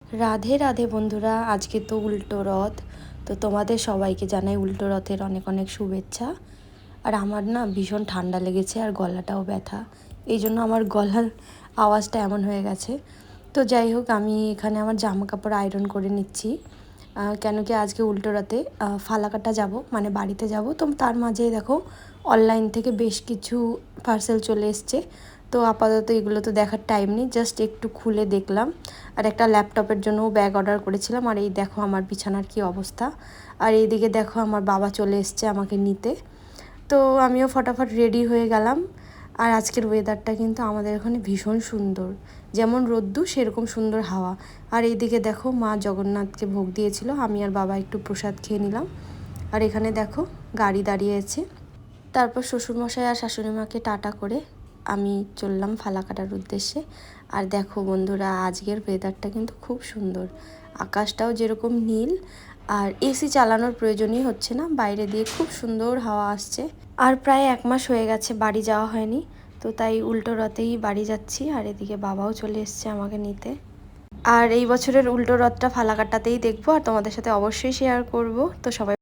রাধে রাধে বন্ধুরা, আজকে তো উল্টো রথ। তো তোমাদের সবাইকে জানাই উল্টো রথের অনেক অনেক শুভেচ্ছা। আর আমার না ভীষণ ঠান্ডা লেগেছে আর গলাটাও ব্যথা, এই জন্য আমার গলার আওয়াজটা এমন হয়ে গেছে। তো যাই হোক, আমি এখানে আমার জামা কাপড় আয়রন করে নিচ্ছি, কেন কি আজকে উল্টো রথে ফালাকাটা যাব, মানে বাড়িতে যাব। তো তার মাঝে দেখো অনলাইন থেকে বেশ কিছু পার্সেল চলে এসছে। তো আপাতত এগুলো তো দেখার টাইম নেই, জাস্ট একটু খুলে দেখলাম। আর একটা ল্যাপটপের জন্য ব্যাগ অর্ডার করেছিলাম। আর এই দেখো আমার বিছানার কি অবস্থা। আর এইদিকে দেখো আমার বাবা চলে এসছে আমাকে নিতে। তো আমিও ফটাফট রেডি হয়ে গেলাম। আর আজকের ওয়েদারটা কিন্তু আমাদের এখানে ভীষণ সুন্দর, যেমন রোদ্দুর সেরকম সুন্দর হাওয়া। আর এইদিকে দেখো মা জগন্নাথকে ভোগ দিয়েছিল, আমি আর বাবা একটু প্রসাদ খেয়ে নিলাম। আর এখানে দেখো গাড়ি দাঁড়িয়েছে। তারপর শ্বশুরমশাই আর শাশুড়ি মাকে টাটা করে আমি চললাম ফালাকাটার উদ্দেশ্যে। আর দেখো বন্ধুরা, আজকের ওয়েদারটা কিন্তু খুব সুন্দর, আকাশটাও যেরকম নীল। আর এসি চালানোর প্রয়োজনই হচ্ছে না, বাইরে দিয়ে খুব সুন্দর হাওয়া আসছে। আর প্রায় 1 মাস হয়ে গেছে বাড়ি যাওয়া হয়নি, তো তাই উল্টো রথেই বাড়ি যাচ্ছি। আর এদিকে বাবাও চলে এসছে আমাকে নিতে। আর এই বছরের উল্টো রথটা ফালাকাটাতেই দেখবো, আর তোমাদের সাথে অবশ্যই শেয়ার করব। তো সবাই